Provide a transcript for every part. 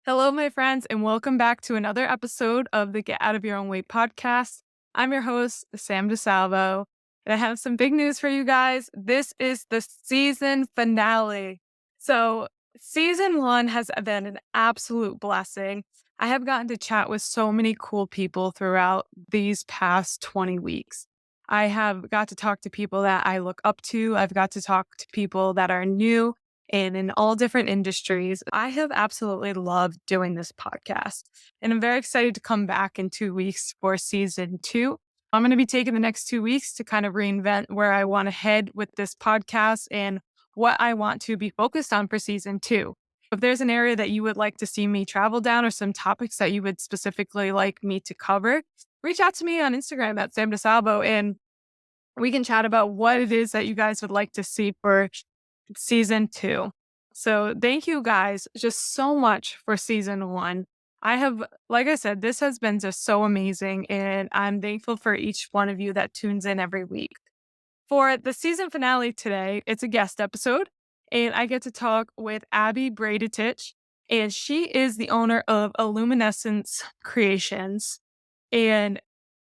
Hello, my friends, and welcome back to another episode of the Get Out of Your Own Way podcast. I'm your host, Sam DeSalvo, and I have some big news for you guys. This is the season finale. So, season one has been an absolute blessing. I have gotten to chat with so many cool people throughout these past 20 weeks. I have got to talk to people that I look up to. I've got to talk to people that are new and in all different industries. I have absolutely loved doing this podcast, and I'm very excited to come back in 2 weeks for season two. I'm going to be taking the next 2 weeks to kind of reinvent where I want to head with this podcast and what I want to be focused on for season two. If there's an area that you would like to see me travel down or some topics that you would specifically like me to cover, reach out to me on Instagram at Sam DeSalvo and we can chat about what it is that you guys would like to see for season two. So thank you guys just so much for season one. Like I said, this has been just so amazing, and I'm thankful for each one of you that tunes in every week. For the season finale today, it's a guest episode, and I get to talk with Abby Bradetich, and she is the owner of IlluminEssence Creations. And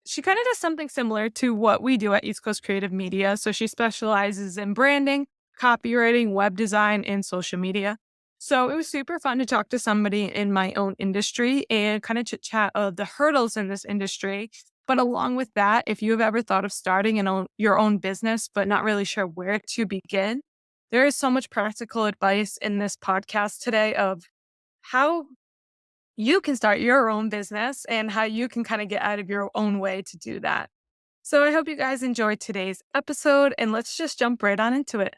she kind of does something similar to what we do at East Coast Creative Media. So she specializes in branding, copywriting, web design, and social media. So it was super fun to talk to somebody in my own industry and kind of chit chat of the hurdles in this industry. But along with that, if you have ever thought of starting your own business, but not really sure where to begin, there is so much practical advice in this podcast today of how you can start your own business and how you can kind of get out of your own way to do that. So I hope you guys enjoyed today's episode, and let's just jump right on into it.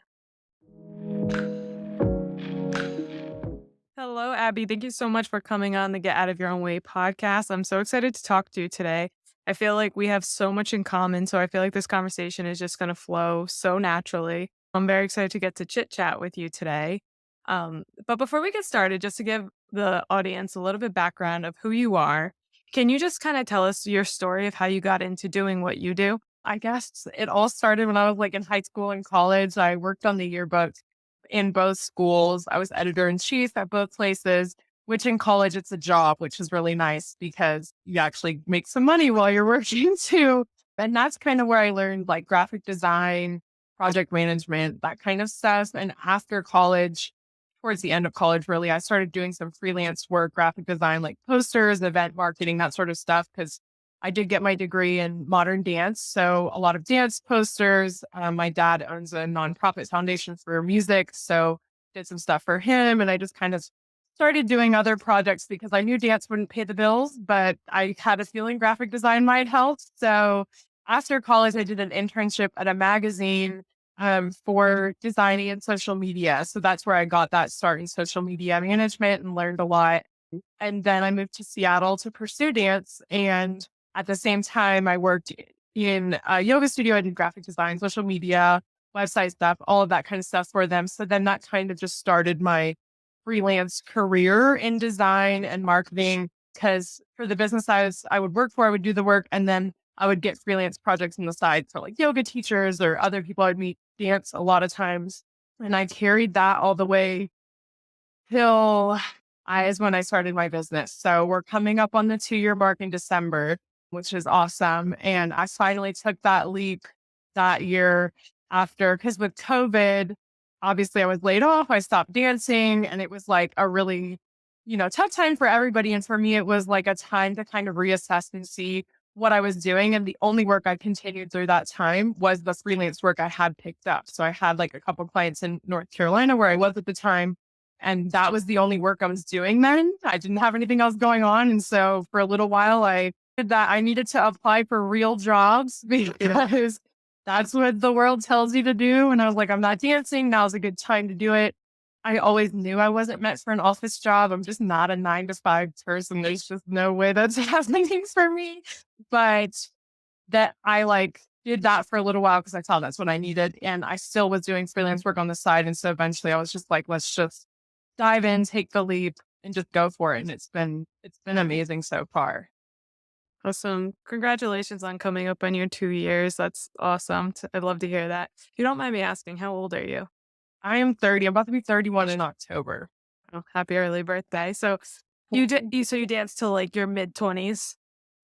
Hello, Abby. Thank you so much for coming on the Get Out of Your Own Way podcast. I'm so excited to talk to you today. I feel like we have so much in common, so I feel like this conversation is just going to flow so naturally. I'm very excited to get to chit chat with you today. But before we get started, just to give the audience a little bit background of who you are, can you just kind of tell us your story of how you got into doing what you do? I guess it all started when I was in high school and college. I worked on the yearbook in both schools. I was editor in chief at both places, which in college it's a job, which is really nice because you actually make some money while you're working too. And that's kind of where I learned graphic design, project management, that kind of stuff. And after college, towards the end of college, really, I started doing some freelance work, graphic design, like posters, event marketing, that sort of stuff, because I did get my degree in modern dance. So a lot of dance posters. My dad owns a nonprofit foundation for music. So did some stuff for him. And I just kind of started doing other projects because I knew dance wouldn't pay the bills, but I had a feeling graphic design might help. So after college, I did an internship at a magazine for designing and social media. So that's where I got that start in social media management and learned a lot. And then I moved to Seattle to pursue dance. And at the same time, I worked in a yoga studio. I did graphic design, social media, website stuff, all of that kind of stuff for them. So then that kind of just started my freelance career in design and marketing, because for the business I would work for, I would do the work, and then I would get freelance projects on the side for yoga teachers or other people I'd meet dance a lot of times. And I carried that all the way till is when I started my business. So we're coming up on the 2-year mark in December, which is awesome. And I finally took that leap that year after, because with COVID, obviously I was laid off. I stopped dancing, and it was a really, tough time for everybody. And for me, it was a time to kind of reassess and see what I was doing. And the only work I continued through that time was the freelance work I had picked up. So I had a couple clients in North Carolina where I was at the time. And that was the only work I was doing then. I didn't have anything else going on. And so for a little while, I did that. I needed to apply for real jobs because that's what the world tells you to do. And I was like, I'm not dancing. Now's a good time to do it. I always knew I wasn't meant for an office job. I'm just not a 9-to-5 person. There's just no way that's happening for me. But that I did that for a little while because I thought that's what I needed. And I still was doing freelance work on the side. And so eventually I was just let's just dive in, take the leap, and just go for it. And it's been amazing so far. Awesome. Congratulations on coming up on your 2 years. That's awesome. I'd love to hear that. If you don't mind me asking, how old are you? I am 30. I'm about to be 31 in October. Oh, happy early birthday. So you danced till like your mid-20s.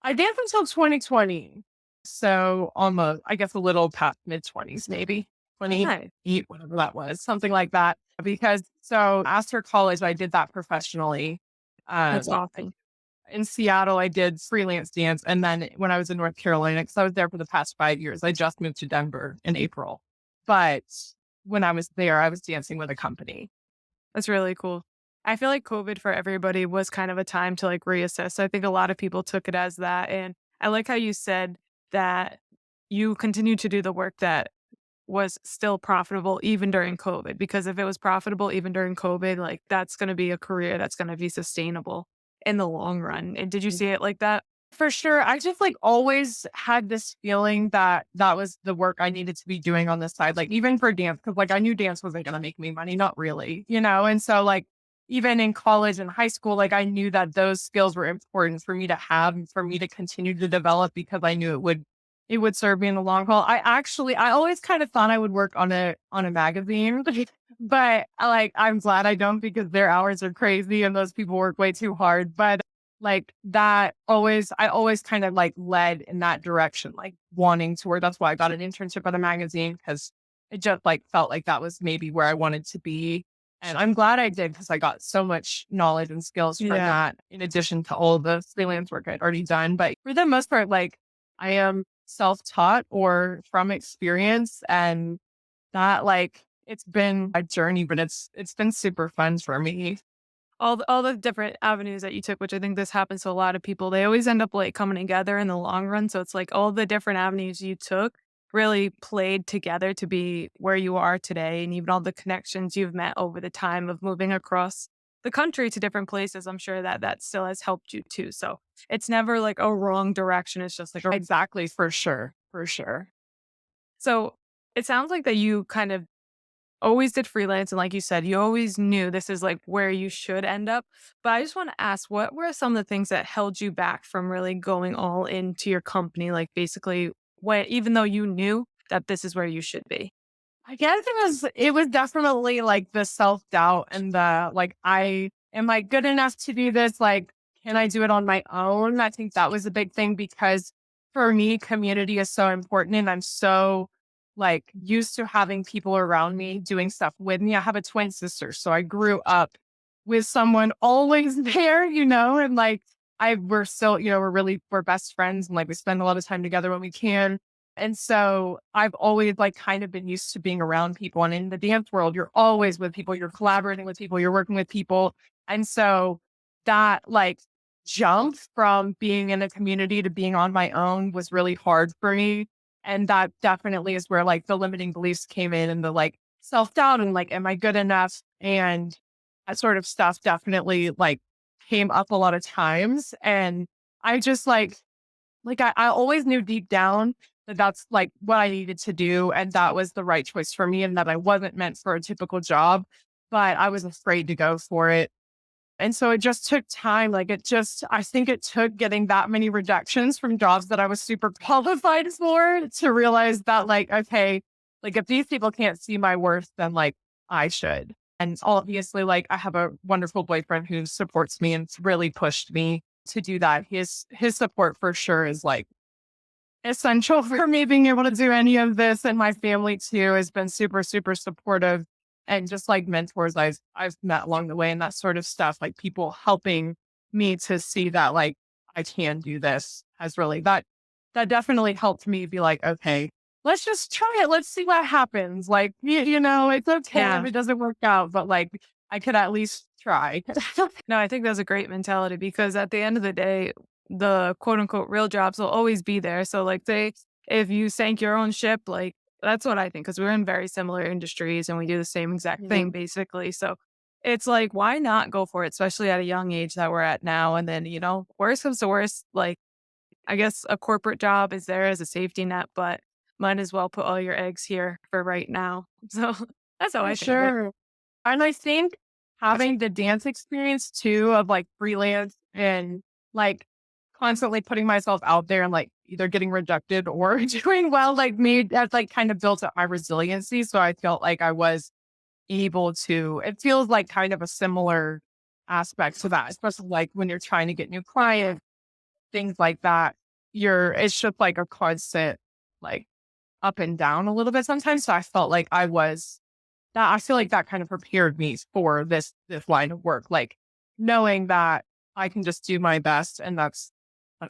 I danced until 2020. So almost, I guess a little past mid 20s, maybe Nice. 28, whatever that was, something like that. Because so after college, I did that professionally. That's I awesome. In Seattle, I did freelance dance. And then when I was in North Carolina, because I was there for the past 5 years, I just moved to Denver in April. But when I was there, I was dancing with a company. That's really cool. I feel like COVID for everybody was kind of a time to like reassess. I think a lot of people took it as that. And I like how you said that you continue to do the work that was still profitable even during COVID. Because if it was profitable even during COVID, like that's going to be a career that's going to be sustainable in the long run. And did you see it like that? For sure. I just like always had this feeling that that was the work I needed to be doing on the side, like even for dance, because like I knew dance wasn't going to make me money, not really, you know? And so, like, even in college and high school, like I knew that those skills were important for me to have and for me to continue to develop because I knew it would serve me in the long haul. I always kind of thought I would work on a magazine, but like I'm glad I don't because their hours are crazy and those people work way too hard. But like that always I always kind of like led in that direction, like wanting to work. That's why I got an internship at a magazine because it just like felt like that was maybe where I wanted to be. And I'm glad I did because I got so much knowledge and skills from Yeah. that in addition to all the freelance work I'd already done. But for the most part, like I am self-taught or from experience, and that like it's been a journey, but it's been super fun for me. All the different avenues that you took, which I think this happens to a lot of people, they always end up like coming together in the long run. So it's like all the different avenues you took really played together to be where you are today. And even all the connections you've met over the time of moving across the country to different places, I'm sure that that still has helped you too. So it's never like a wrong direction. It's just like a Exactly, for sure. For sure. so it sounds like that you kind of always did freelance, and like you said, you always knew this is, like, where you should end up. But I just wanna ask, what were some of the things that held you back from really going all into your company? Like, basically, when even though you knew that this is where you should be? I guess it was definitely like the self-doubt and the like, I am I good enough to do this? Like, can I do it on my own? I think that was a big thing because for me, community is so important and I'm so like used to having people around me doing stuff with me. I have a twin sister, so I grew up with someone always there, and like we're still, we're best friends and like we spend a lot of time together when we can. And so I've always like kind of been used to being around people. And in the dance world, you're always with people, you're collaborating with people, you're working with people. And so that like jump from being in a community to being on my own was really hard for me. And that definitely is where like the limiting beliefs came in and the like self doubt and like, am I good enough? And that sort of stuff definitely like came up a lot of times. And I just I always knew deep down that that's like what I needed to do. And that was the right choice for me and that I wasn't meant for a typical job, but I was afraid to go for it. And so it just took time. I think it took getting that many rejections from jobs that I was super qualified for to realize that, like, okay, like if these people can't see my worth, then like I should. And obviously, like I have a wonderful boyfriend who supports me and it's really pushed me to do that. His support for sure is like essential for me being able to do any of this. And my family too has been super, super supportive and just like mentors I've met along the way and that sort of stuff, like people helping me to see that like I can do this has really that definitely helped me be like, okay, let's just try it. Let's see what happens. Like, it's okay if Yeah. it doesn't work out, but like I could at least try. No, I think that's a great mentality because at the end of the day, the quote unquote real jobs will always be there. So, like, say if you sank your own ship, like, that's what I think because we're in very similar industries and we do the same exact thing Mhm. basically. So, it's like, why not go for it, especially at a young age that we're at now? And then, worst comes to worst, like, I guess a corporate job is there as a safety net, but might as well put all your eggs here for right now. So, that's how For I think of it. sure. And I think having the dance experience too of like freelance and like constantly putting myself out there and like either getting rejected or doing well, like made that like kind of built up my resiliency. So I felt like I was able to, it feels like kind of a similar aspect to that, especially like when you're trying to get new clients, things like that. It's just like a constant, like up and down a little bit sometimes. So I felt like I feel like that kind of prepared me for this line of work, like knowing that I can just do my best and that's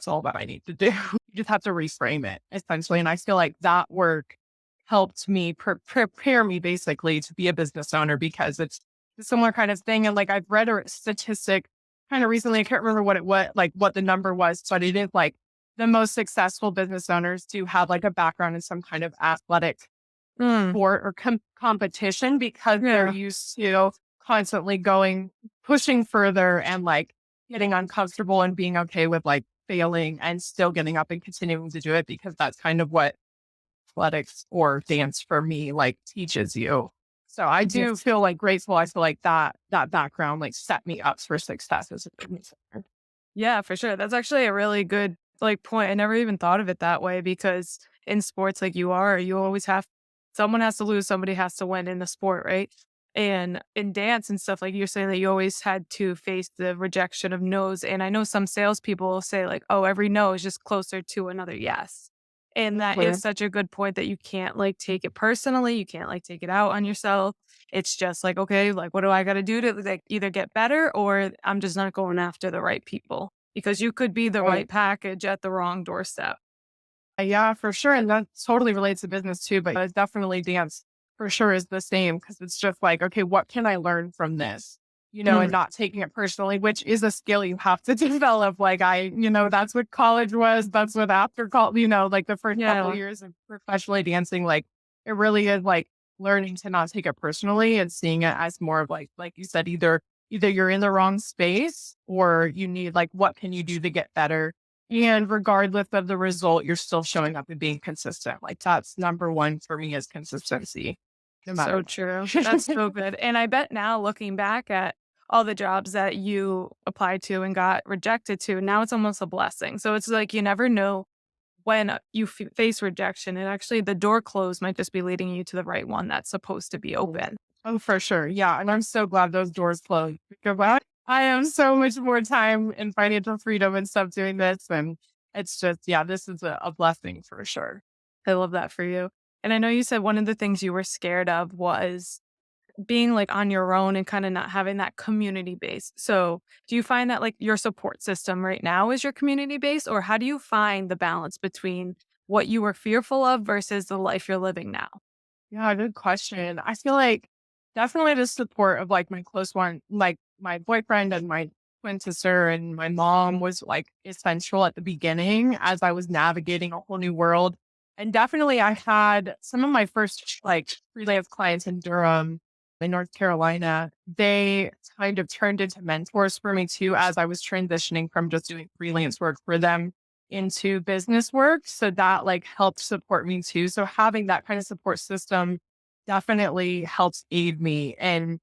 all that I need to do. You just have to reframe it essentially. And I feel like that work helped me prepare me basically to be a business owner because it's a similar kind of thing. And like I've read a statistic kind of recently, I can't remember what the number was, but it is like the most successful business owners do have like a background in some kind of athletic Mm, sport or competition because they're yeah. used to constantly pushing further and like getting uncomfortable and being okay with like failing and still getting up and continuing to do it because that's kind of what athletics or dance for me like teaches you. So I do Yes. feel like grateful. I feel like that background like set me up for success as a business owner. Yeah, for sure. That's actually a really good like point. I never even thought of it that way because in sports like you always have someone has to lose, somebody has to win in the sport, right? And in dance and stuff, like you're saying that you always had to face the rejection of no's. And I know some salespeople will say, like, oh, every no is just closer to another yes. And that is Mhm. such a good point that you can't like take it personally. You can't like take it out on yourself. It's just like, okay, like what do I got to do to like either get better or I'm just not going after the right people because you could be the Right. right package at the wrong doorstep. Yeah, for sure. And that totally relates to business too, but it's definitely dance for sure is the same because it's just like, okay, what can I learn from this? And Mm, not taking it personally, which is a skill you have to develop. That's what college was. That's what after college, like the first couple of yeah, years of professionally dancing, like it really is like learning to not take it personally and seeing it as more of like you said, either you're in the wrong space or you need like, what can you do to get better and regardless of the result, you're still showing up and being consistent. Like that's number one for me is consistency, no matter so what. true. That's so good. And I bet now looking back at all the jobs that you applied to and got rejected to, now it's almost a blessing. So it's like you never know when you face rejection, and actually the door closed might just be leading you to the right one that's supposed to be Oh, open. oh, for sure. Yeah. And I'm so glad those doors closed because I have so much more time and financial freedom and stuff doing this. And it's just, yeah, this is a blessing for sure. I love that for you. And I know you said one of the things you were scared of was being like on your own and kind of not having that community base. So, do you find that like your support system right now is your community base, or how do you find the balance between what you were fearful of versus the life you're living now? Yeah, good question. I feel like definitely the support of like my close one, like my boyfriend and my twin sister and my mom was like essential at the beginning as I was navigating a whole new world. And definitely I had some of my first like freelance clients in Durham in North Carolina. They kind of turned into mentors for me too as I was transitioning from just doing freelance work for them into business work. So that like helped support me too. So having that kind of support system definitely helps aid me in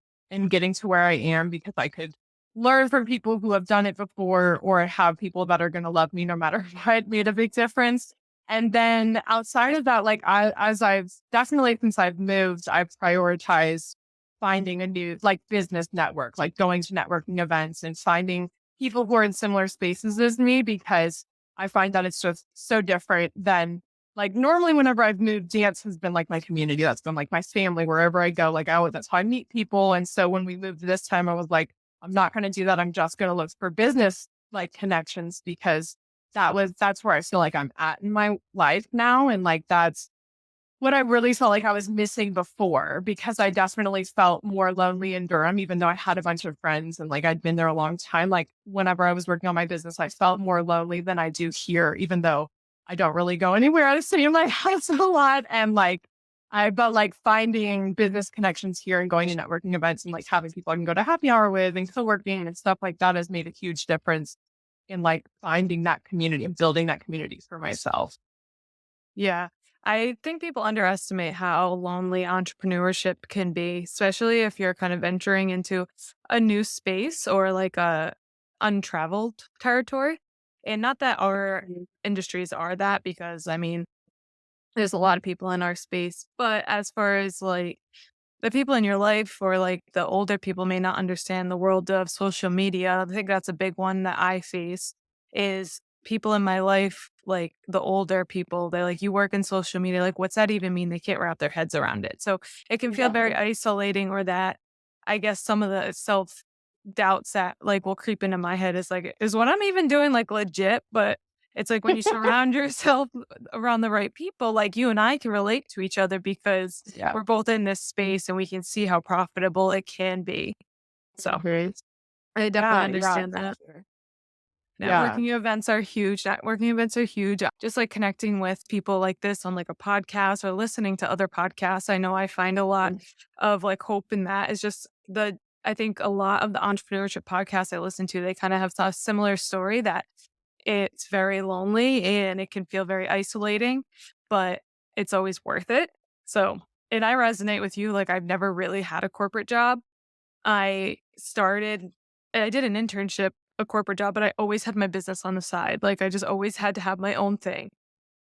getting to where I am because I could learn from people who have done it before or have people that are going to love me no matter what made a big difference. And then outside of that, like as I've definitely since I've moved, I've prioritized finding a new like business network, like going to networking events and finding people who are in similar spaces as me because I find that it's just so different than like normally whenever I've moved, dance has been like my community. That's been like my family wherever I go. That's how I meet people. And so when we moved this time, I was like, I'm not going to do that. I'm just going to look for business like connections because that's where I feel like I'm at in my life now. And like that's what I really felt like I was missing before because I definitely felt more lonely in Durham, even though I had a bunch of friends and like I'd been there a long time. Like whenever I was working on my business, I felt more lonely than I do here, even though I don't really go anywhere. I stay in my house a lot. And but like finding business connections here and going to networking events and like having people I can go to happy hour with and co-working and stuff like that has made a huge difference in like finding that community and building that community for myself. Yeah. I think people underestimate how lonely entrepreneurship can be, especially if you're kind of venturing into a new space or like a untraveled territory. And not that our industries are that, because I mean, there's a lot of people in our space, but as far as like the people in your life or like the older people may not understand the world of social media. I think that's a big one that I face is people in my life, like the older people, they're like, you work in social media. Like, what's that even mean? They can't wrap their heads around it. So it can feel Yeah. very isolating, or that I guess some of the self doubts that like will creep into my head is like, is what I'm even doing like legit? But it's like when you surround yourself around the right people, like you and I can relate to each other because Yeah. we're both in this space and we can see how profitable it can be. So Mhm. I definitely Yeah. understand that. Sure. Yeah. Networking events are huge. Networking events are huge. Just like connecting with people like this on like a podcast or listening to other podcasts. I know I find a lot of like hope in that. Is just I think a lot of the entrepreneurship podcasts I listen to, they kind of have a similar story that it's very lonely and it can feel very isolating, but it's always worth it. So, and I resonate with you. Like I've never really had a corporate job. I did an internship, a corporate job, but I always had my business on the side. Like I just always had to have my own thing.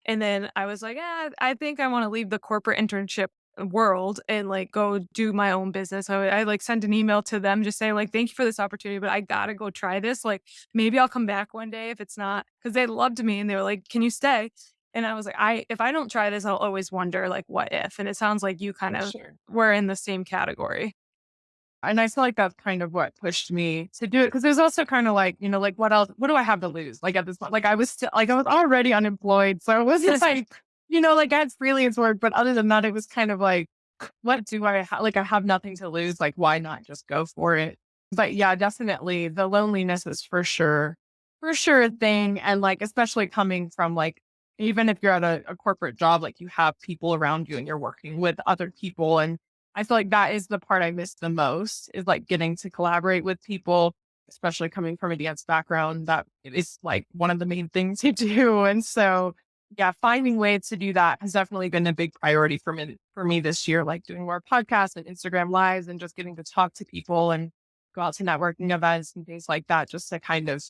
And then I was like, I think I want to leave the corporate internship world and like go do my own business. I like sent an email to them just saying like, thank you for this opportunity, but I gotta go try this. Like maybe I'll come back one day if it's not, because they loved me and they were like, can you stay? And I was like, if I don't try this, I'll always wonder like what if. And it sounds like you kind For of sure. were in the same category. And I feel like that's kind of what pushed me to do it. Cause there's also kind of like, like what else, what do I have to lose? Like at this point, like I was still, like I was already unemployed. So it was just like, like I had freelance work, but other than that, it was kind of like, what do I have? Like I have nothing to lose. Like why not just go for it? But yeah, definitely the loneliness is for sure a thing. And like, especially coming from like, even if you're at a corporate job, like you have people around you and you're working with other people. And I feel like that is the part I miss the most is like getting to collaborate with people, especially coming from a dance background. That is like one of the main things you do. And so, yeah, finding ways to do that has definitely been a big priority for me this year, like doing more podcasts and Instagram lives and just getting to talk to people and go out to networking events and things like that, just to kind of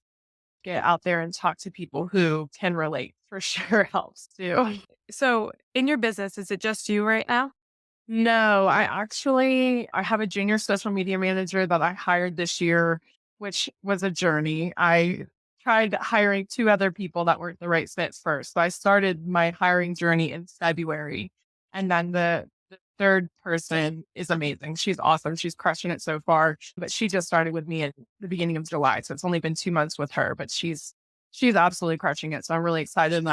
get out there and talk to people who can relate for sure helps too. So in your business, is it just you right now? No, I have a junior social media manager that I hired this year, which was a journey. I tried hiring two other people that weren't the right fit first. So I started my hiring journey in February. And then the third person is amazing. She's awesome. She's crushing it so far. But she just started with me in the beginning of July. So it's only been 2 months with her, but she's absolutely crushing it. So I'm really excited.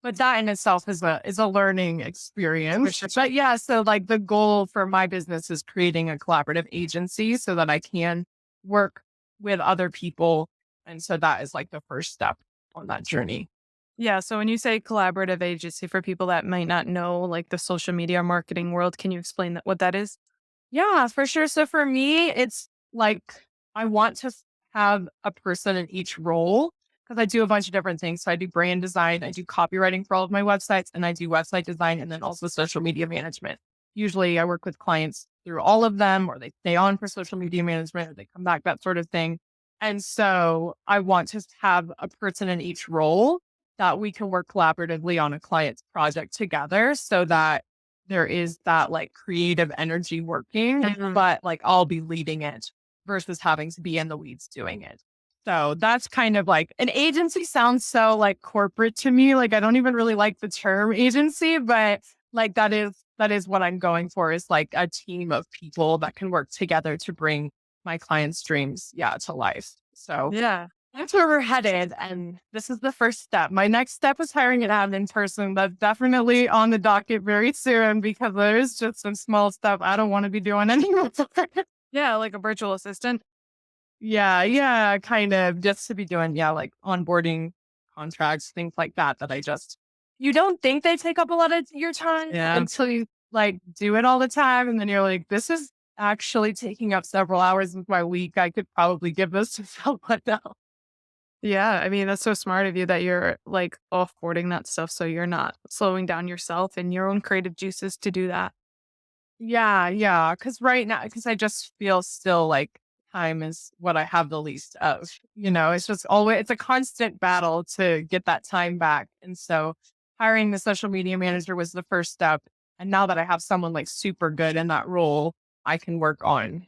But that in itself is a learning For experience. sure. But yeah, so like the goal for my business is creating a collaborative agency so that I can work with other people. And so that is like the first step on that journey. Yeah. So when you say collaborative agency, for people that might not know like the social media marketing world, can you explain what that is? Yeah, for sure. So for me, it's like I want to have a person in each role because I do a bunch of different things. So I do brand design, I do copywriting for all of my websites, and I do website design and then also social media management. Usually I work with clients through all of them, or they stay on for social media management, or they come back, that sort of thing. And so I want to have a person in each role that we can work collaboratively on a client's project together so that there is that like creative energy working, but like I'll be leading it versus having to be in the weeds doing it. So that's kind of like an agency sounds so like corporate to me. Like I don't even really like the term agency, but like that is what I'm going for is like a team of people that can work together to bring my clients' dreams, yeah, to life. So Yeah. that's where we're headed. And this is the first step. My next step is hiring an admin person. That's definitely on the docket very soon because there's just some small stuff I don't want to be doing anymore. Yeah. Like a virtual assistant. Yeah, kind of just to be doing, yeah, like onboarding contracts, things like that, that you don't think they take up a lot of your time until you like do it all the time. And then you're like, this is actually taking up several hours of my week. I could probably give this to someone else. Yeah. I mean, that's so smart of you that you're like offboarding that stuff so you're not slowing down yourself and your own creative juices to do that. Yeah. Cause right now, cause I just feel still like time is what I have the least of. It's just always, it's a constant battle to get that time back. And so hiring the social media manager was the first step. And now that I have someone like super good in that role, I can work on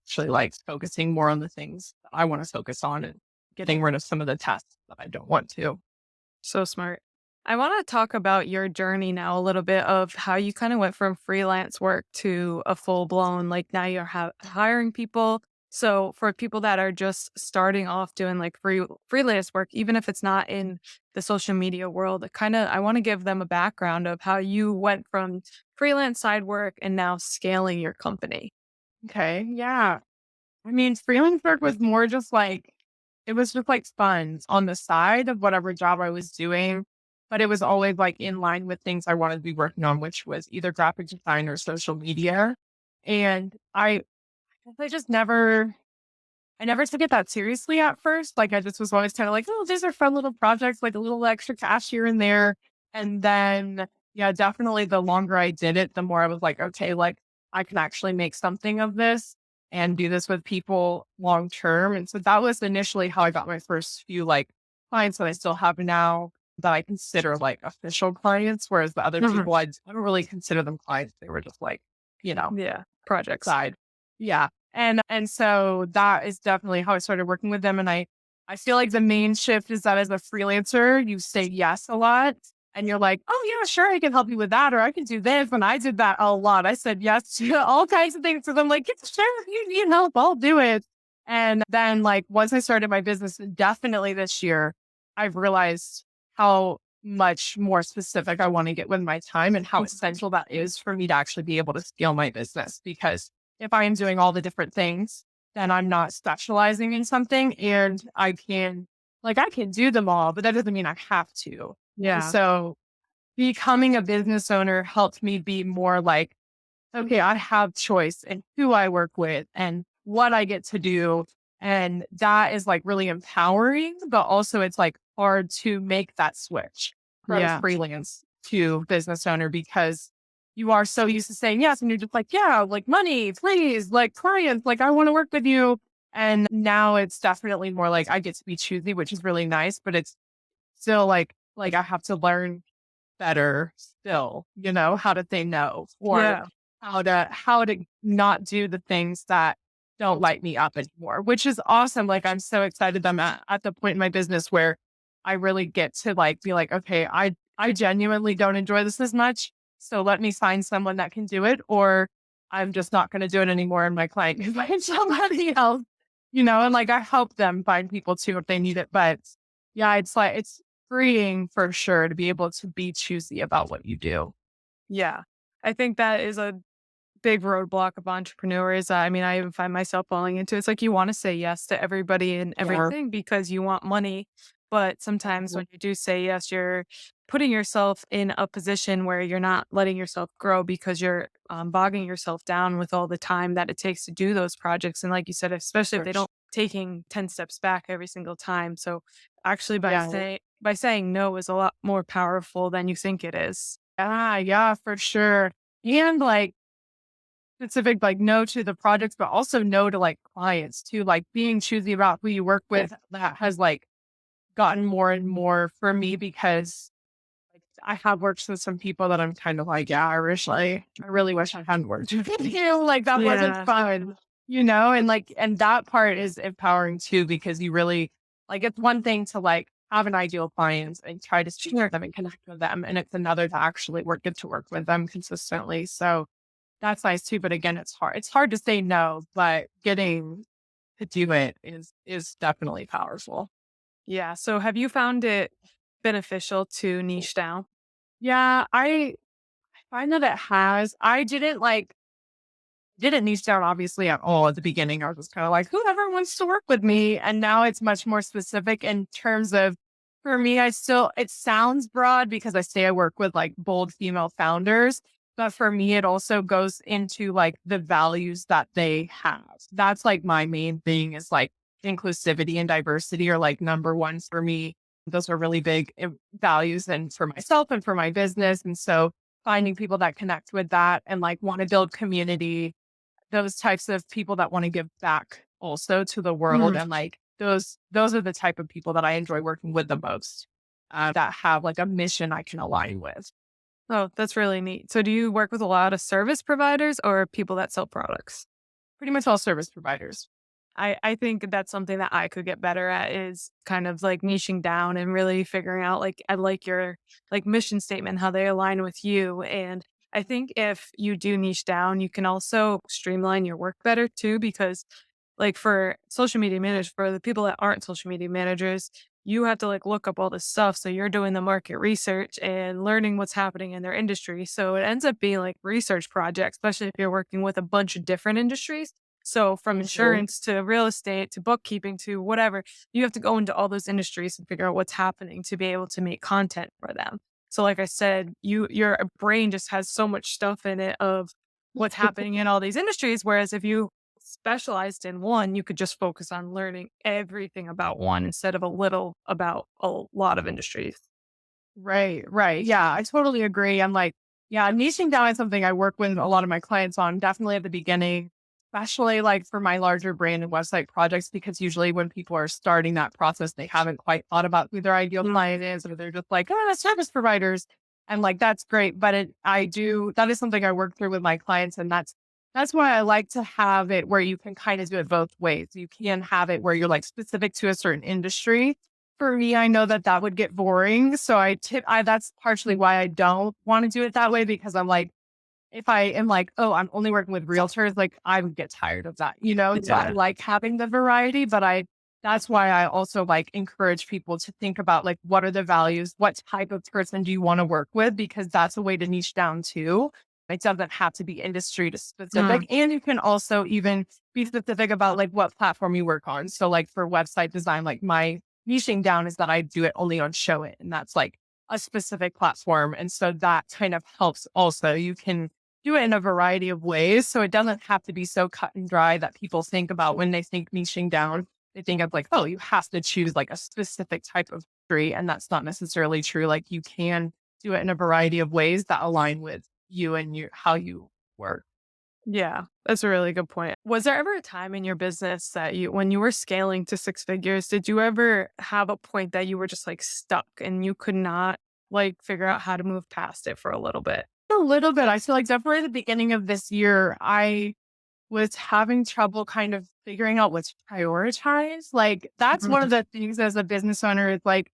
actually like focusing more on the things that I want to focus on and getting rid of some of the tasks that I don't want to. So smart. I want to talk about your journey now a little bit of how you kind of went from freelance work to a full blown, like now you're hiring people. So for people that are just starting off doing like freelance work, even if it's not in the social media world, I want to give them a background of how you went from freelance side work and now scaling your company. Okay. Yeah. I mean, freelance work was more just like, it was just like fun on the side of whatever job I was doing. But it was always like in line with things I wanted to be working on, which was either graphic design or social media. And I just I never took it that seriously at first. Like I just was always kind of like, oh, these are fun little projects, like a little extra cash here and there. And then, yeah, definitely the longer I did it, the more I was like, okay, like I can actually make something of this and do this with people long term. And so that was initially how I got my first few like clients that I still have now that I consider like official clients. Whereas the other Mhm. people, I don't really consider them clients. They were just like, you know, Yeah. Projects. side. Yeah. And so that is definitely how I started working with them. And I feel like the main shift is that as a freelancer, you say yes a lot. And you're like, oh yeah, sure, I can help you with that, or I can do this. And I did that a lot. I said yes to all kinds of things. So I'm like, yeah, sure, if you need help, I'll do it. And then like once I started my business, definitely this year, I've realized how much more specific I want to get with my time and how essential that is for me to actually be able to scale my business. Because if I am doing all the different things, then I'm not specializing in something and I can do them all, but that doesn't mean I have to. And Yeah. so becoming a business owner helped me be more like, okay, I have choice in who I work with and what I get to do. And that is like really empowering, but also it's like hard to make that switch from Yeah. freelance to business owner because you are so used to saying yes. And you're just like, yeah, like money, please, like clients, like I want to work with you. And now it's definitely more like I get to be choosy, which is really nice, but it's still like I have to learn better still, how to say no or Yeah. how to not do the things that don't light me up anymore, which is awesome. Like I'm so excited that I'm at the point in my business where I really get to like be like, okay, I genuinely don't enjoy this as much. So let me find someone that can do it, or I'm just not going to do it anymore. And my client can find somebody else, and like I help them find people too if they need it. But yeah, it's freeing for sure to be able to be choosy about what you do. Yeah. I think that is a big roadblock of entrepreneurs. I mean, I even find myself falling into it's like you want to say yes to everybody and Yeah. everything because you want money. But sometimes when you do say yes, you're putting yourself in a position where you're not letting yourself grow because you're bogging yourself down with all the time that it takes to do those projects. And like you said, especially if For they sure. don't taking 10 steps back every single time. So actually Yeah. by saying no is a lot more powerful than you think it is. Yeah, for sure. And like specific, like no to the projects, but also no to like clients too. Like being choosy about who you work with, that has like gotten more and more for me because like I have worked with some people that I'm kind of like, yeah, I really wish I hadn't worked with you. Like that wasn't Yeah. fun, and like, and that part is empowering too, because you really like, it's one thing to like have an ideal client and try to speak to them and connect with them. And it's another to actually get to work with them consistently. So that's nice too. But again, it's hard. It's hard to say no, but getting to do it is definitely powerful. Yeah. So have you found it beneficial to niche down? Yeah, I find that it has. I didn't niche down obviously at all at the beginning. I was just kind of like, whoever wants to work with me. And now it's much more specific in terms of, for me, it sounds broad because I say I work with like bold female founders. But for me, it also goes into like the values that they have. That's like my main thing is like inclusivity and diversity are like number one for me. Those are really big values and for myself and for my business. And so finding people that connect with that and like want to build community, those types of people that want to give back also to the world. And like those are the type of people that I enjoy working with the most, that have like a mission I can align with. Oh, that's really neat. So do you work with a lot of service providers or people that sell products? Pretty much all service providers. I think that's something that I could get better at is kind of like niching down and really figuring out like I like your like mission statement, how they align with you. And I think if you do niche down, you can also streamline your work better too, because like for social media managers, for the people that aren't social media managers, you have to like look up all this stuff. So you're doing the market research and learning what's happening in their industry. So it ends up being like research projects, especially if you're working with a bunch of different industries. So from Mhm. insurance to real estate to bookkeeping to whatever, you have to go into all those industries and figure out what's happening to be able to make content for them. So like I said, your brain just has so much stuff in it of what's happening in all these industries. Whereas if you specialized in one, you could just focus on learning everything about one instead of a little about a lot of industries. Right, right. Yeah, I totally agree. I'm like, yeah, niching down is something I work with a lot of my clients on, definitely at the beginning, especially like for my larger brand and website projects, because usually when people are starting that process, they haven't quite thought about who their ideal Mm. client is, or they're just like, oh, service providers. And like, that's great. But that is something I work through with my clients. And that's why I like to have it where you can kind of do it both ways. You can have it where you're like specific to a certain industry. For me, I know that that would get boring, so that's partially why I don't wanna do it that way, because I'm like, if I am like, "Oh, I'm only working with realtors," like, I would get tired of that, you know? So I Yeah. like having the variety, but I that's why I also, like, encourage people to think about, like, what are the values? What type of person do you wanna work with? Because that's a way to niche down too. It doesn't have to be industry to Mm. specific, and you can also even be specific about, like, what platform you work on. So, like, for website design, like, my niching down is that I do it only on Show It, and that's, like, a specific platform, and so that kind of helps also. You can do it in a variety of ways. So it doesn't have to be so cut and dry that people think about when they think niching down. They think of like, oh, you have to choose like a specific type of tree. And that's not necessarily true. Like you can do it in a variety of ways that align with you and how you work. Yeah, that's a really good point. Was there ever a time in your business that when you were scaling to six figures, did you ever have a point that you were just like stuck and you could not like figure out how to move past it for a little bit? A little bit. I feel like definitely at the beginning of this year, I was having trouble kind of figuring out what to prioritize. Like that's one of Mhm. the things as a business owner is like,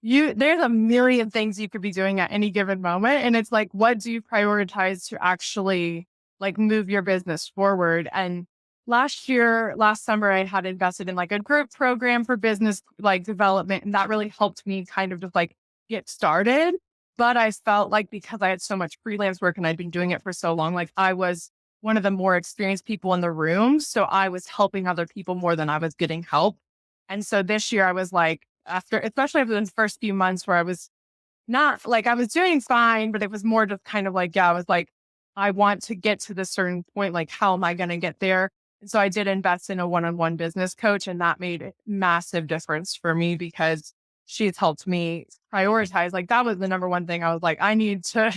there's a million things you could be doing at any given moment. And it's like, what do you prioritize to actually like move your business forward? And last summer, I had invested in like a group program for business like development. And that really helped me kind of just like get started. But I felt like because I had so much freelance work and I'd been doing it for so long, like I was one of the more experienced people in the room. So I was helping other people more than I was getting help. And so this year I was like, especially after the first few months where I was not like I was doing fine, but it was more just kind of like, yeah, I was like, I want to get to this certain point. Like, how am I going to get there? And so I did invest in a one on one business coach, and that made a massive difference for me because she's helped me prioritize. Like, that was the number one thing I was like, I need to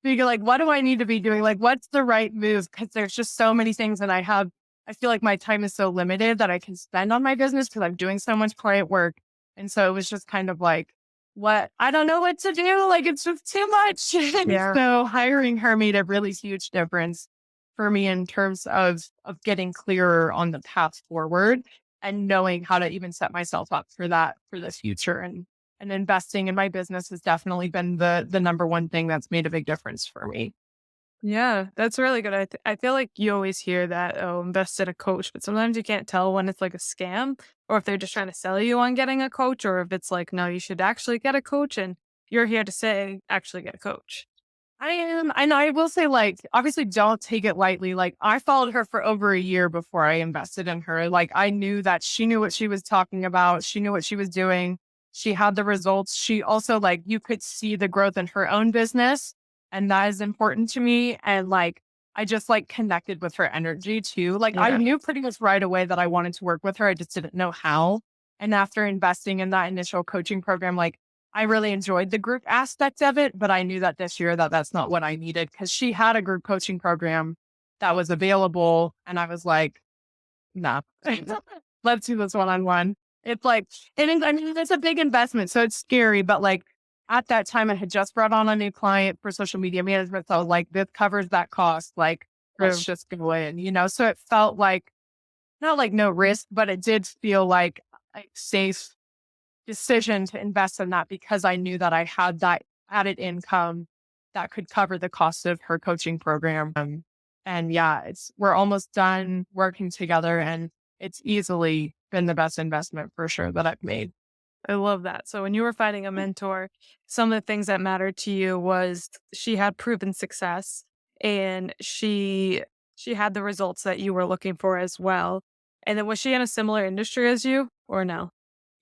figure, like, what do I need to be doing? Like, what's the right move? Because there's just so many things, and I feel like my time is so limited that I can spend on my business because I'm doing so much client work. And so it was just kind of like, what I don't know what to do. Like it's just too much. And Yeah. so hiring her made a really huge difference for me in terms of getting clearer on the path forward and knowing how to even set myself up for that for the future. And investing in my business has definitely been the number one thing that's made a big difference for me. Yeah, that's really good. I feel like you always hear that, oh, invest in a coach, but sometimes you can't tell when it's like a scam or if they're just trying to sell you on getting a coach or if it's like, no, you should actually get a coach. And you're here to say, actually get a coach. I am. And I will say, like, obviously don't take it lightly. Like, I followed her for over a year before I invested in her. Like, I knew that she knew what she was talking about. She knew what she was doing. She had the results. She also, like, you could see the growth in her own business. And that is important to me. And, like, I just like connected with her energy too. Like, I Yeah. knew pretty much right away that I wanted to work with her. I just didn't know how. And after investing in that initial coaching program, like, I really enjoyed the group aspect of it, but I knew that this year that that's not what I needed because she had a group coaching program that was available. And I was like, no, let's do this one-on-one. It's like, I mean, it's a big investment, so it's scary, but like at that time I had just brought on a new client for social media management. So like this covers that cost. Like, let's True. just go in, so it felt like not like no risk, but it did feel like a safe decision to invest in that because I knew that I had that added income that could cover the cost of her coaching program. And yeah, we're almost done working together, and it's easily been the best investment for sure that I've made. I love that. So when you were finding a mentor, some of the things that mattered to you was she had proven success and she had the results that you were looking for as well. And then was she in a similar industry as you or no?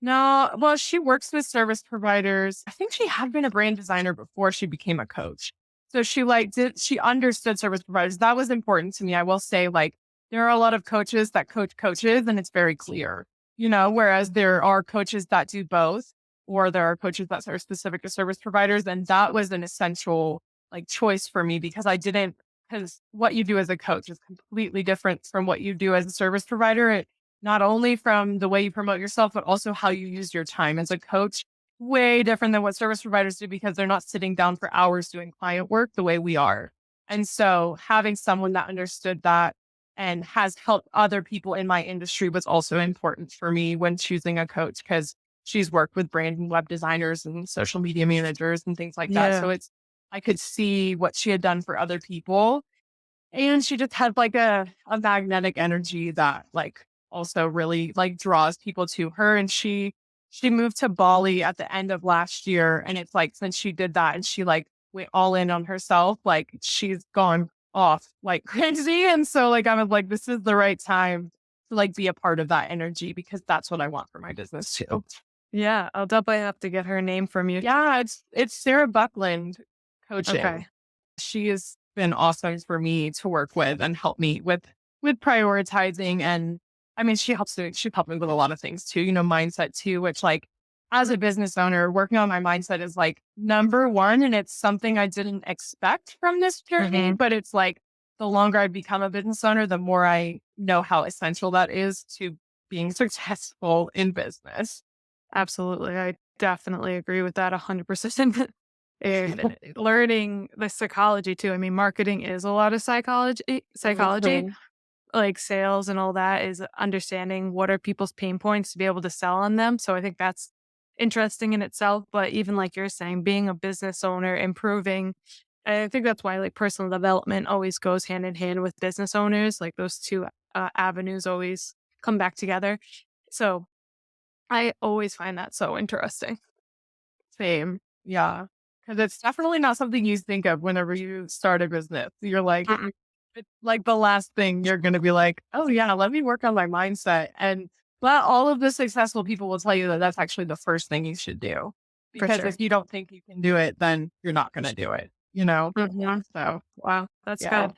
No, well, she works with service providers. I think she had been a brand designer before she became a coach. So she understood service providers. That was important to me. I will say, like, there are a lot of coaches that coach coaches and it's very clear, whereas there are coaches that do both, or there are coaches that are specific to service providers. And that was an essential like choice for me because what you do as a coach is completely different from what you do as a service provider. Not only from the way you promote yourself, but also how you use your time as a coach. Way different than what service providers do because they're not sitting down for hours doing client work the way we are. And so having someone that understood that and has helped other people in my industry was also important for me when choosing a coach because she's worked with brand and web designers and social media managers and things like that. Yeah. So I could see what she had done for other people, and she just had like a magnetic energy that like also really like draws people to her. And she moved to Bali at the end of last year. And it's like since she did that and she like went all in on herself, like she's gone off like crazy. And so like I was like, this is the right time to like be a part of that energy because that's what I want for my business too. Yeah, I'll definitely have to get her name from you. Yeah, it's Sarah Buckland coaching. Okay. She has been awesome for me to work with and help me with prioritizing. And I mean, she helped me with a lot of things too, mindset too, which like as a business owner, working on my mindset is like number one. And it's something I didn't expect from this journey, Mhm. but it's like the longer I become a business owner, the more I know how essential that is to being successful in business. Absolutely. I definitely agree with that 100%. And learning the psychology too. I mean, marketing is a lot of psychology, Mhm. like sales and all that is understanding what are people's pain points to be able to sell on them. So I think that's interesting in itself. But even like you're saying, being a business owner, improving, I think that's why like personal development always goes hand in hand with business owners. Like those two avenues always come back together. So I always find that so interesting. Same. Yeah. Because it's definitely not something you think of whenever you start a business. You're like, Mm-mm, it's like the last thing you're going to be like, oh, yeah, let me work on my mindset. But all of the successful people will tell you that that's actually the first thing you should do. for Because sure. if you don't think you can do it, then you're not going to do it. Mhm. So, Wow, that's yeah. good.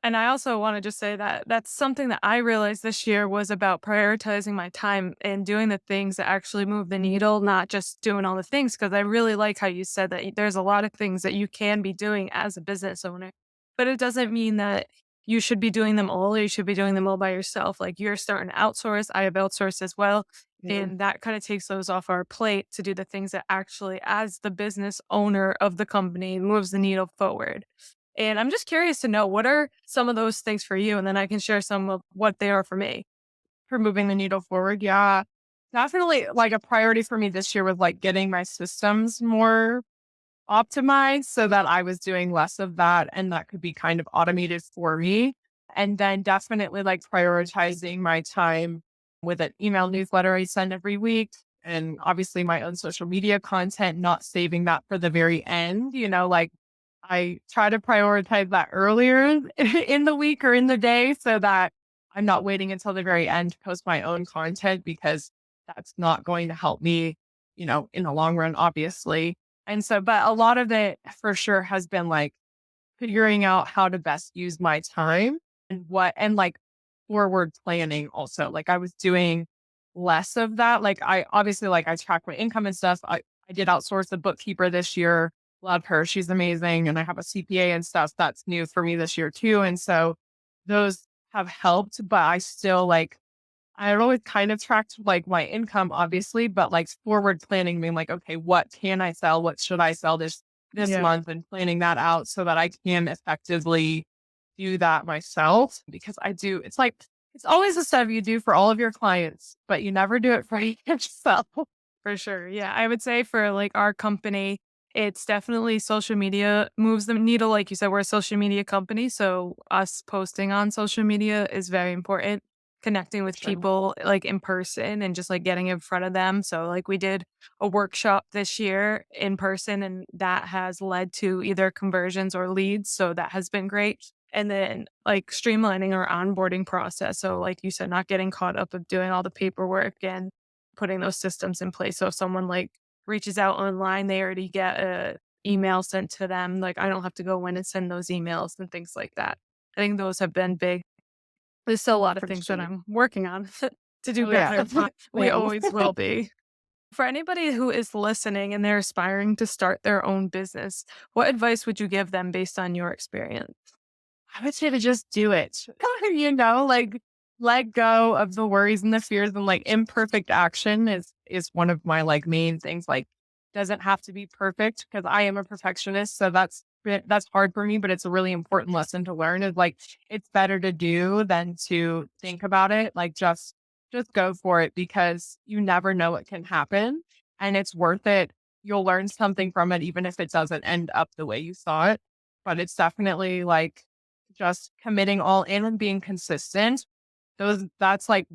And I also want to just say that that's something that I realized this year was about prioritizing my time and doing the things that actually move the needle, not just doing all the things. Cause I really like how you said that there's a lot of things that you can be doing as a business owner, but it doesn't mean that you should be doing them all or you should be doing them all by yourself. Like you're starting to outsource. I have outsourced as well. Yeah. And that kind of takes those off our plate to do the things that actually, as the business owner of the company, moves the needle forward. And I'm just curious to know what are some of those things for you? And then I can share some of what they are for me. For moving the needle forward. Yeah. Definitely like a priority for me this year was like getting my systems more optimized so that I was doing less of that and that could be kind of automated for me. And then definitely like prioritizing my time with an email newsletter I send every week. And obviously my own social media content, not saving that for the very end. Like I try to prioritize that earlier in the week or in the day so that I'm not waiting until the very end to post my own content because that's not going to help me, in the long run, obviously. And so, but a lot of it for sure has been like figuring out how to best use my time and like forward planning also. Like I was doing less of that. Like I obviously like I track my income and stuff. I did outsource a bookkeeper this year. Love her. She's amazing. And I have a CPA and stuff. That's new for me this year too. And so those have helped, but I still like I always kind of tracked like my income, obviously, but like forward planning, being like, okay, what can I sell? What should I sell this Yeah, month, and planning that out so that I can effectively do that myself. Because I do, it's like it's always the stuff you do for all of your clients, but you never do it for yourself. for sure. Yeah, I would say for like our company, it's definitely social media moves the needle. Like you said, we're a social media company. So us posting on social media is very important. Connecting with Sure. people like in person and just like getting in front of them. So like we did a workshop this year in person and that has led to either conversions or leads. So that has been great. And then like streamlining our onboarding process. So like you said, not getting caught up of doing all the paperwork and putting those systems in place. So if someone like reaches out online, they already get a email sent to them. Like I don't have to go in and send those emails and things like that. I think those have been big. There's still a lot of For things that sure. I'm working on to do Oh yeah. better, but we Same. always will be. For anybody who is listening and they're aspiring to start their own business, what advice would you give them based on your experience? I would say to just do it. Like let go of the worries and the fears, and like imperfect action is one of my like main things. Like doesn't have to be perfect because I am a perfectionist. So that's hard for me, but it's a really important lesson to learn is like it's better to do than to think about it. Like just go for it because you never know what can happen and it's worth it. You'll learn something from it, even if it doesn't end up the way you saw it. But it's definitely like just committing all in and being consistent. That's like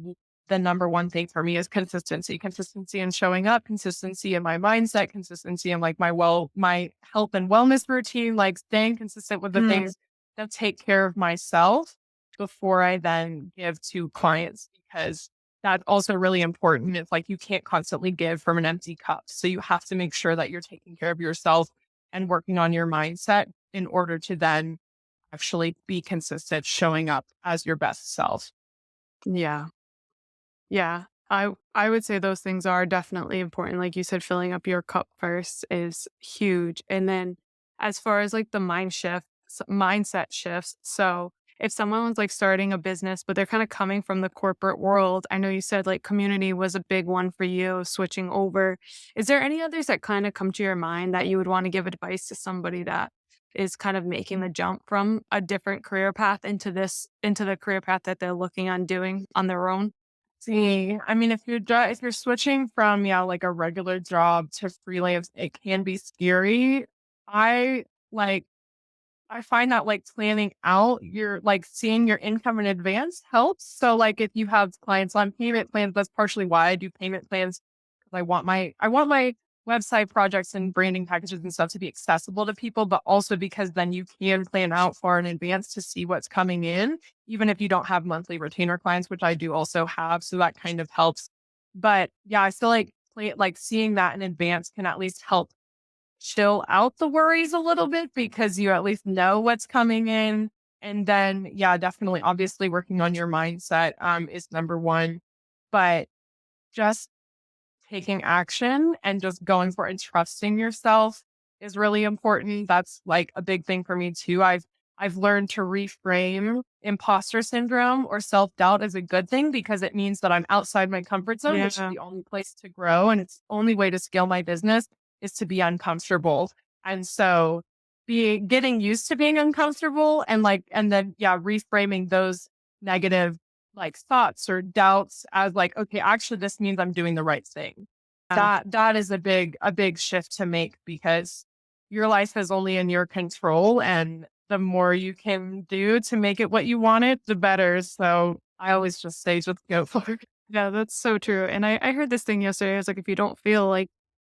the number one thing for me is consistency. Consistency in showing up, consistency in my mindset, consistency in like my health and wellness routine, like staying consistent with the Mm, things that take care of myself before I then give to clients because that's also really important. It's like you can't constantly give from an empty cup. So you have to make sure that you're taking care of yourself and working on your mindset in order to then actually be consistent showing up as your best self. yeah. Yeah. I would say those things are definitely important. Like you said, filling up your cup first is huge. And then as far as like the mindset shifts. So if someone was like starting a business, but they're kind of coming from the corporate world, I know you said like community was a big one for you switching over. Is there any others that kind of come to your mind that you would want to give advice to somebody that is kind of making the jump from a different career path into the career path that they're looking on doing on their own? See, I mean, if you're switching from like a regular job to freelance, it can be scary. I like I find that like planning out your like seeing your income in advance helps. So like if you have clients on payment plans, that's partially why I do payment plans because I want my website projects and branding packages and stuff to be accessible to people, but also because then you can plan out far in advance to see what's coming in, even if you don't have monthly retainer clients, which I do also have. So that kind of helps. But yeah, I feel like like seeing that in advance can at least help chill out the worries a little bit because you at least know what's coming in. And then, yeah, definitely, obviously, working on your mindset is number one. But just taking action and just going for it and trusting yourself is really important. That's like a big thing for me too. I've learned to reframe imposter syndrome or self-doubt as a good thing because it means that I'm outside my comfort zone, which is Yeah. the only place to grow. And it's the only way to scale my business is to be uncomfortable. And so be getting used to being uncomfortable and then yeah, reframing those negative like thoughts or doubts as like, okay, actually this means I'm doing the right thing. That is a big shift to make because your life is only in your control and the more you can do to make it what you want it, the better. So I always just say just go for it. Yeah, that's so true. And I heard this thing yesterday. It's like if you don't feel like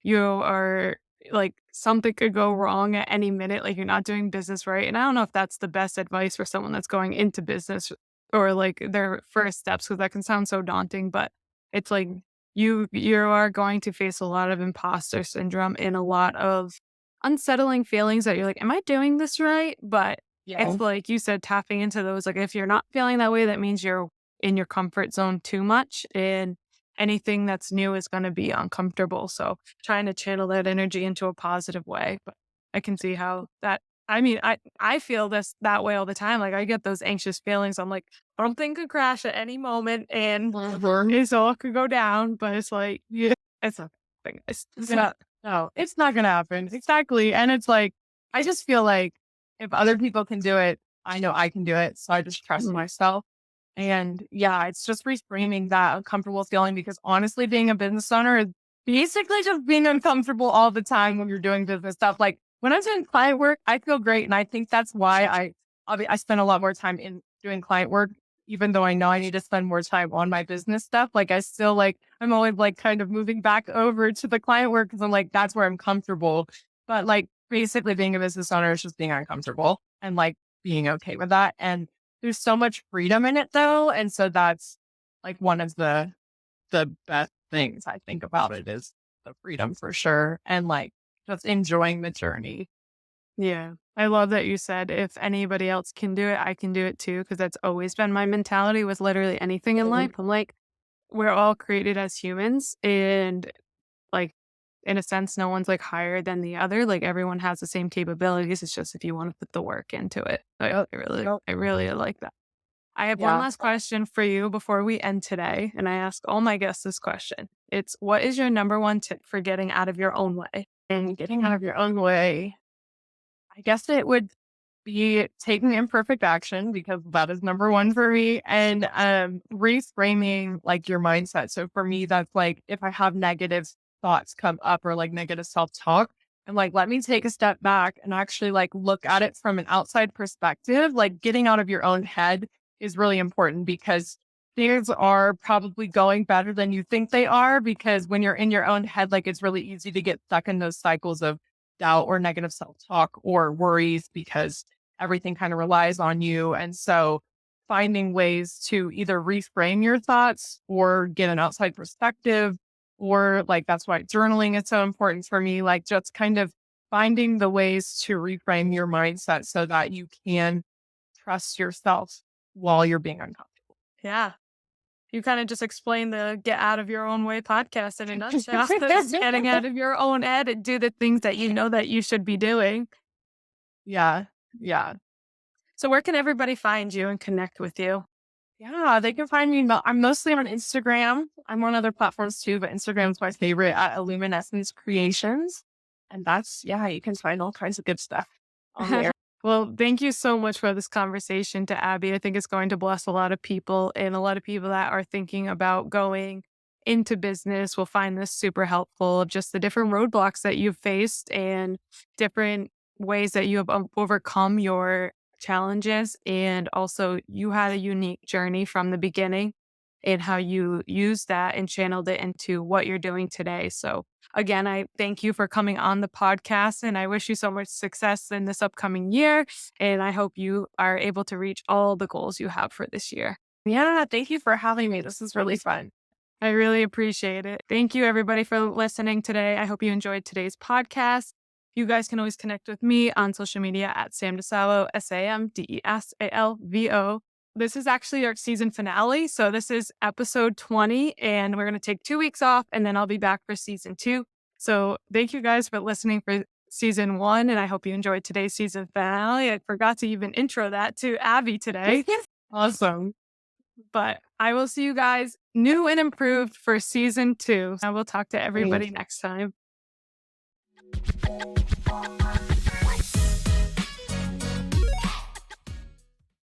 you are like something could go wrong at any minute, like you're not doing business right. And I don't know if that's the best advice for someone that's going into business or like their first steps, because that can sound so daunting, but it's like you are going to face a lot of imposter syndrome and a lot of unsettling feelings that you're like, am I doing this right? But Yeah. it's like you said, tapping into those, like if you're not feeling that way, that means you're in your comfort zone too much. And anything that's new is going to be uncomfortable. So trying to channel that energy into a positive way. But I can see how that I mean, I feel that way all the time. Like I get those anxious feelings. I'm like, something could crash at any moment and it's all could go down. But it's like, yeah, it's nothing. It's not. No, it's not gonna happen. Exactly. And it's like, I just feel like if other people can do it, I know I can do it. So I just trust myself. And yeah, it's just reframing that uncomfortable feeling because honestly, being a business owner is basically just being uncomfortable all the time when you're doing business stuff. Like when I'm doing client work, I feel great. And I think that's why I spend a lot more time in doing client work, even though I know I need to spend more time on my business stuff. Like I still like, I'm always like kind of moving back over to the client work because I'm like, that's where I'm comfortable. But like basically being a business owner is just being uncomfortable and like being okay with that. And there's so much freedom in it though. And so that's like one of the best things I think about it is the freedom for sure. And like just enjoying the journey. Yeah. I love that you said if anybody else can do it, I can do it too. Cause that's always been my mentality with literally anything in life. I'm like, we're all created as humans and like in a sense, no one's like higher than the other. Like everyone has the same capabilities. It's just if you want to put the work into it. Yep. I really like that. I have one Yeah. last question for you before we end today. And I ask all my guests this question. It's what is your number one tip for getting out of your own way? And getting out of your own way. I guess it would be taking imperfect action because that is number one for me and reframing like your mindset. So for me, that's like if I have negative thoughts come up or like negative self-talk, I'm like, let me take a step back and actually like look at it from an outside perspective. Like getting out of your own head is really important because things are probably going better than you think they are because when you're in your own head, like it's really easy to get stuck in those cycles of doubt or negative self-talk or worries because everything kind of relies on you. And so finding ways to either reframe your thoughts or get an outside perspective, or like that's why journaling is so important for me. Like just kind of finding the ways to reframe your mindset so that you can trust yourself while you're being uncomfortable. Yeah. You kind of just explained the Get Out of Your Own Way podcast in a nutshell. Just getting out of your own head and do the things that you know that you should be doing. Yeah. Yeah. So where can everybody find you and connect with you? Yeah, they can find me. I'm mostly on Instagram. I'm on other platforms too, but Instagram's my favorite at IlluminEssence Creations. And that's, yeah, you can find all kinds of good stuff on there. Well, thank you so much for this conversation to Abby. I think it's going to bless a lot of people and a lot of people that are thinking about going into business will find this super helpful of just the different roadblocks that you've faced and different ways that you have overcome your challenges. And also, you had a unique journey from the beginning and how you used that and channeled it into what you're doing today. So, again, I thank you for coming on the podcast and I wish you so much success in this upcoming year. And I hope you are able to reach all the goals you have for this year. Yeah, thank you for having me. This is really fun. I really appreciate it. Thank you, everybody, for listening today. I hope you enjoyed today's podcast. You guys can always connect with me on social media at Sam DeSalvo, SamDesalvo. This is actually our season finale. So this is episode 20, and we're going to take 2 weeks off, and then I'll be back for season 2. So thank you guys for listening for season 1, and I hope you enjoyed today's season finale. I forgot to even intro that to Abby today. Awesome. But I will see you guys new and improved for season 2. I will talk to everybody next time.